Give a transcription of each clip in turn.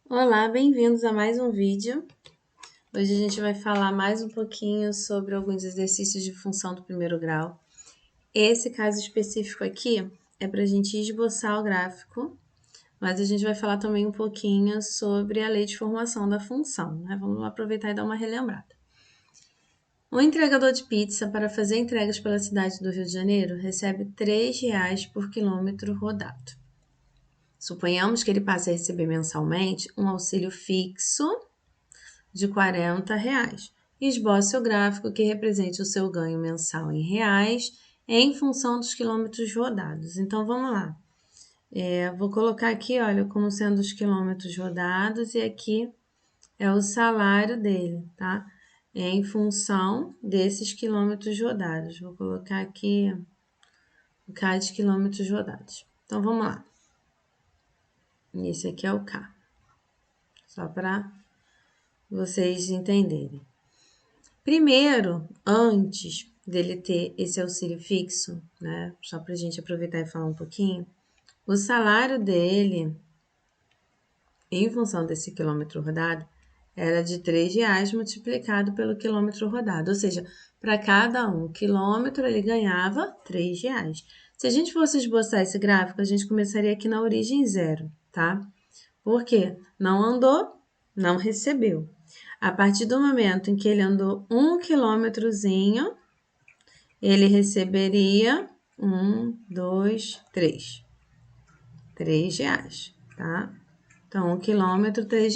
Olá, bem-vindos a mais um vídeo. Hoje a gente vai falar mais um pouquinho sobre alguns exercícios de função do primeiro grau. Esse caso específico aqui é para a gente esboçar o gráfico, mas a gente vai falar também um pouquinho sobre a lei de formação da função, né? Vamos aproveitar e dar uma relembrada. Um entregador de pizza para fazer entregas pela cidade do Rio de Janeiro recebe R$ 3 por quilômetro rodado. Suponhamos que ele passe a receber mensalmente um auxílio fixo de R$ 40. Esboce o gráfico que represente o seu ganho mensal em reais em função dos quilômetros rodados. Então, vamos lá. Vou colocar aqui, olha, como sendo os quilômetros rodados e aqui é o salário dele, tá? Em função desses quilômetros rodados. Vou colocar aqui o K de quilômetros rodados. Então, vamos lá. Esse aqui é o K. Só para vocês entenderem. Primeiro, antes dele ter esse auxílio fixo, né? Só para a gente aproveitar e falar um pouquinho, o salário dele, em função desse quilômetro rodado, era de R$ 3 multiplicado pelo quilômetro rodado. Ou seja, para cada um quilômetro ele ganhava R$ 3. Se a gente fosse esboçar esse gráfico, a gente começaria aqui na origem zero, tá? Por quê? Não andou, não recebeu. A partir do momento em que ele andou 1 quilômetrozinho, ele receberia 3 reais, tá? Então, 1 quilômetro, R$ 3.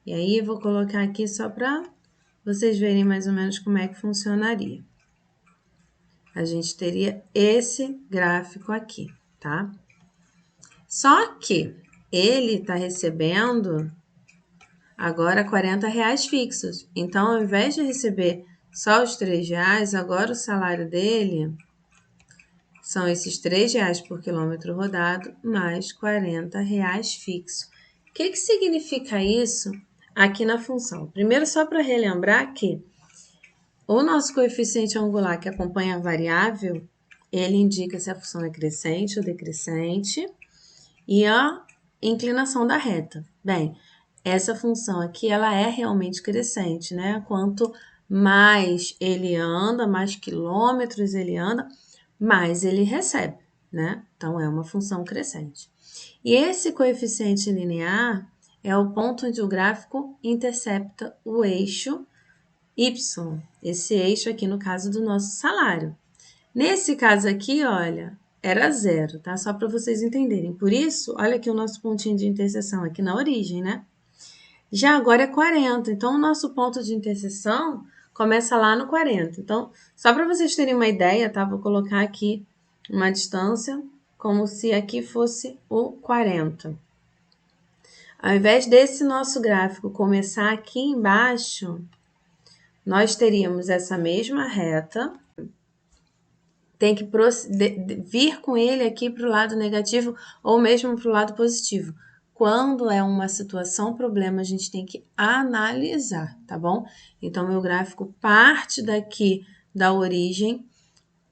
E aí, eu vou colocar aqui só para vocês verem mais ou menos como é que funcionaria. A gente teria esse gráfico aqui, tá? Só que ele está recebendo agora R$ 40 fixos. Então, ao invés de receber só os R$ 3, agora o salário dele são esses R$ 3 por quilômetro rodado mais R$ 40 fixo. O que significa isso aqui na função? Primeiro, só para relembrar que o nosso coeficiente angular que acompanha a variável, ele indica se a função é crescente ou decrescente e a inclinação da reta. Bem, essa função aqui, ela é realmente crescente, né? Quanto mais ele anda, mais quilômetros ele anda, mais ele recebe, né? Então, é uma função crescente. E esse coeficiente linear é o ponto onde o gráfico intercepta o eixo Y, esse eixo aqui no caso do nosso salário. Nesse caso aqui, olha, era zero, tá? Só para vocês entenderem. Por isso, olha aqui o nosso pontinho de interseção aqui na origem, né? Já agora é 40, então o nosso ponto de interseção começa lá no 40. Então, só para vocês terem uma ideia, tá? Vou colocar aqui uma distância como se aqui fosse o 40. Ao invés desse nosso gráfico começar aqui embaixo, nós teríamos essa mesma reta, tem que vir com ele aqui para o lado negativo ou mesmo para o lado positivo. Quando é uma situação, problema, a gente tem que analisar, tá bom? Então, meu gráfico parte daqui da origem,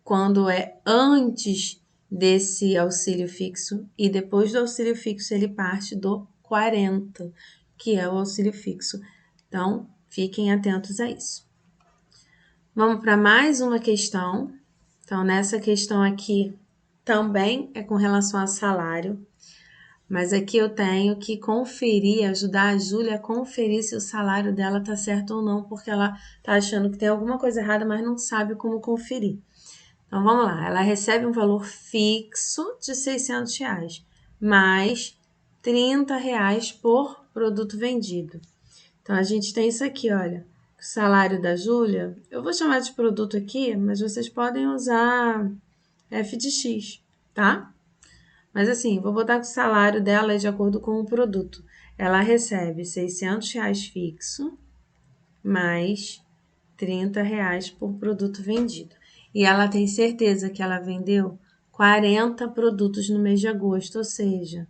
quando é antes desse auxílio fixo, e depois do auxílio fixo ele parte do 40, que é o auxílio fixo. Então, fiquem atentos a isso. Vamos para mais uma questão. Então, nessa questão aqui, também é com relação a salário, mas aqui eu tenho que conferir, ajudar a Júlia a conferir se o salário dela tá certo ou não, porque ela tá achando que tem alguma coisa errada, mas não sabe como conferir. Então, vamos lá. Ela recebe um valor fixo de R$ 600, mais R$ 30 por produto vendido. Então, a gente tem isso aqui, olha. O salário da Júlia, eu vou chamar de produto aqui, mas vocês podem usar F de X, tá? Mas assim, vou botar que o salário dela é de acordo com o produto. Ela recebe R$ 600 fixo, mais R$ 30 por produto vendido. E ela tem certeza que ela vendeu 40 produtos no mês de agosto, ou seja,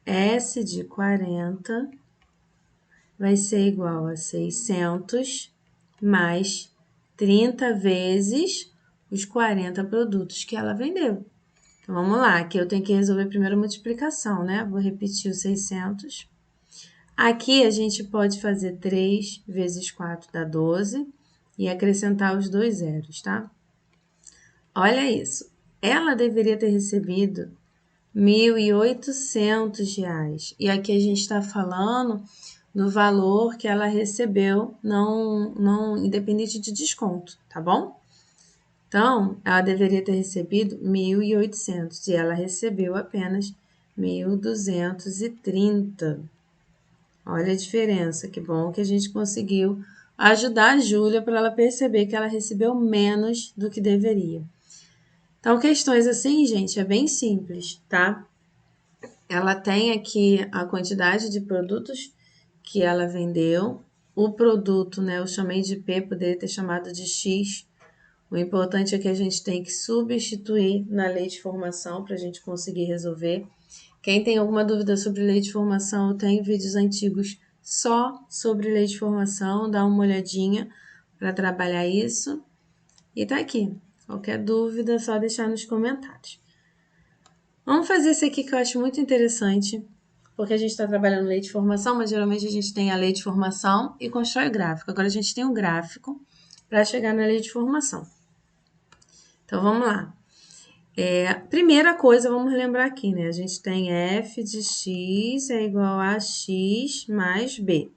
S de 40 vai ser igual a 600 mais 30 vezes os 40 produtos que ela vendeu. Então, vamos lá, aqui eu tenho que resolver primeiro a multiplicação, né? Vou repetir o 600 Aqui a gente pode fazer 3 vezes 4 dá 12 e acrescentar os 2 zeros, tá? Olha isso. Ela deveria ter recebido R$ 1.800. E aqui a gente está falando do valor que ela recebeu, não independente de desconto, tá bom? Então, ela deveria ter recebido 1.800 e ela recebeu apenas 1.230. Olha a diferença, que bom que a gente conseguiu ajudar a Júlia para ela perceber que ela recebeu menos do que deveria. Então, questões assim, gente, é bem simples, tá? Ela tem aqui a quantidade de produtos que ela vendeu. O produto, né, eu chamei de P, poderia ter chamado de X. O importante é que a gente tem que substituir na lei de formação para a gente conseguir resolver. Quem tem alguma dúvida sobre lei de formação, eu tenho vídeos antigos só sobre lei de formação, dá uma olhadinha para trabalhar isso. E tá aqui. Qualquer dúvida, é só deixar nos comentários. Vamos fazer esse aqui que eu acho muito interessante, porque a gente está trabalhando lei de formação, mas geralmente a gente tem a lei de formação e constrói o gráfico. Agora a gente tem um gráfico para chegar na lei de formação. Então, vamos lá. Primeira coisa, vamos lembrar aqui, né? A gente tem f de x é igual a x mais b.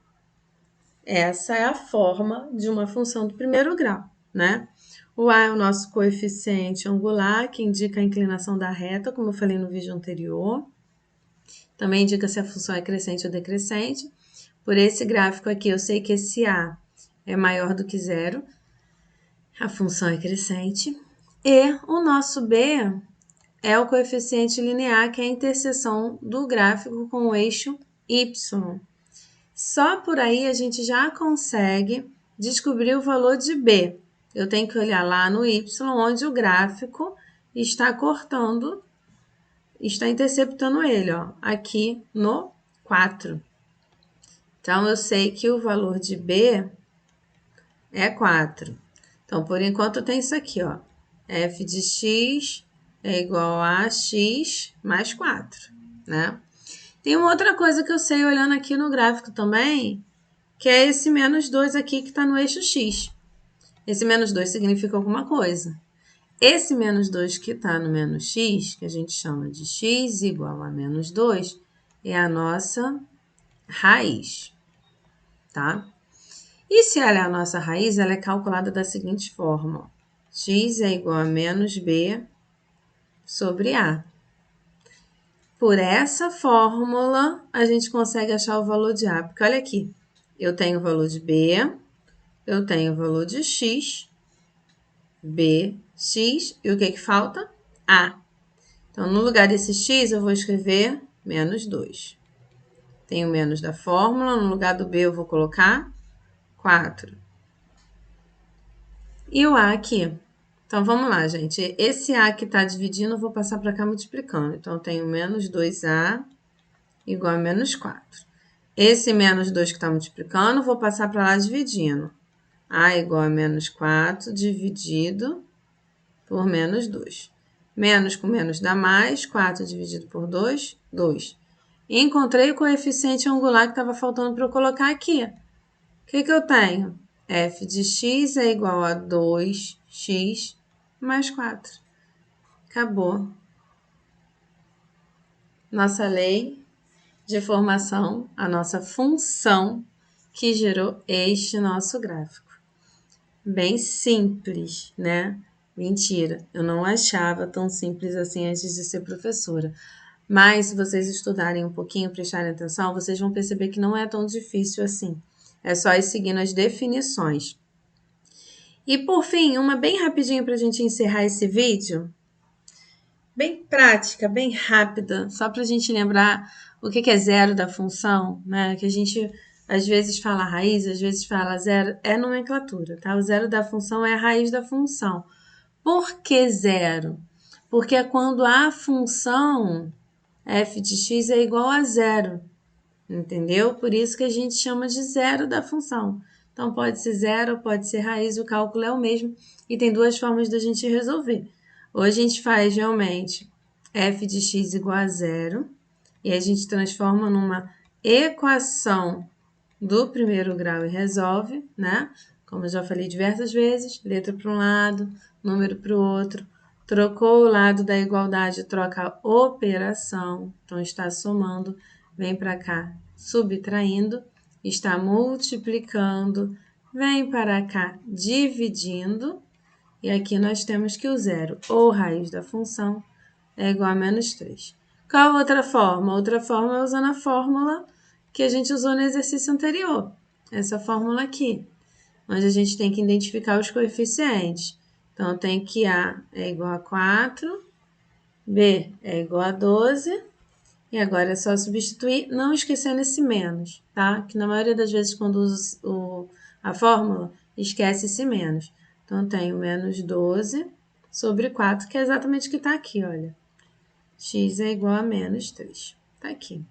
Essa é a forma de uma função do primeiro grau, né? O a é o nosso coeficiente angular, que indica a inclinação da reta, como eu falei no vídeo anterior. Também indica se a função é crescente ou decrescente. Por esse gráfico aqui, eu sei que esse a é maior do que zero. A função é crescente. E o nosso b é o coeficiente linear, que é a interseção do gráfico com o eixo y. Só por aí a gente já consegue descobrir o valor de b. Eu tenho que olhar lá no y, onde o gráfico está cortando, está interceptando ele, ó, aqui no 4. Então, eu sei que o valor de b é 4. Então, por enquanto, tem isso aqui, ó. F de x é igual a x mais 4, né? Tem uma outra coisa que eu sei olhando aqui no gráfico também, que é esse menos 2 aqui que está no eixo x. Esse menos 2 significa alguma coisa. Esse menos 2 que está no menos x, que a gente chama de x igual a menos 2, é a nossa raiz, tá? E se ela é a nossa raiz, ela é calculada da seguinte forma: x é igual a menos b sobre a. Por essa fórmula, a gente consegue achar o valor de a. Porque olha aqui, eu tenho o valor de b, eu tenho o valor de x, b, x, e o que falta? A. Então, no lugar desse x, eu vou escrever menos 2. Tenho menos da fórmula, no lugar do b eu vou colocar 4. E o a aqui? Então, vamos lá, gente. Esse a que está dividindo, eu vou passar para cá multiplicando. Então, eu tenho menos 2a igual a menos 4. Esse menos 2 que está multiplicando, vou passar para lá dividindo. A igual a menos 4 dividido por menos 2. Menos com menos dá mais, 4 dividido por 2, 2. E encontrei o coeficiente angular que estava faltando para eu colocar aqui. O que eu tenho? F de x é igual a 2x mais 4. Acabou. Nossa lei de formação, a nossa função que gerou este nosso gráfico. Bem simples, né? Mentira, eu não achava tão simples assim antes de ser professora. Mas se vocês estudarem um pouquinho, prestarem atenção, vocês vão perceber que não é tão difícil assim. É só ir seguindo as definições. E por fim, uma bem rapidinho para a gente encerrar esse vídeo. Bem prática, bem rápida, só para a gente lembrar o que é zero da função, né? Que a gente às vezes fala raiz, às vezes fala zero, é nomenclatura, tá? O zero da função é a raiz da função. Por que zero? Porque é quando a função f de x é igual a zero, entendeu? Por isso que a gente chama de zero da função. Então, pode ser zero, pode ser raiz, o cálculo é o mesmo e tem duas formas da gente resolver. Ou a gente faz realmente f de x igual a zero e a gente transforma numa equação do primeiro grau e resolve, né? Como eu já falei diversas vezes, letra para um lado, número para o outro. Trocou o lado da igualdade, troca a operação. Então, está somando, vem para cá, subtraindo, está multiplicando, vem para cá, dividindo. E aqui nós temos que o zero, ou raiz da função, é igual a menos 3. Qual a outra forma? Outra forma é usando a fórmula que a gente usou no exercício anterior. Essa fórmula aqui, onde a gente tem que identificar os coeficientes. Então, tem que A é igual a 4, B é igual a 12, e agora é só substituir, não esquecendo esse menos, tá? Que na maioria das vezes, quando usa a fórmula, esquece esse menos. Então, eu tenho menos 12 sobre 4, que é exatamente o que está aqui, olha. X é igual a menos 3. Tá aqui.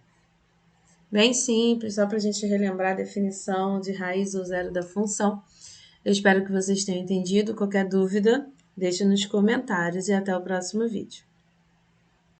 Bem simples, só para a gente relembrar a definição de raiz ou zero da função. Eu espero que vocês tenham entendido. Qualquer dúvida, deixe nos comentários e até o próximo vídeo.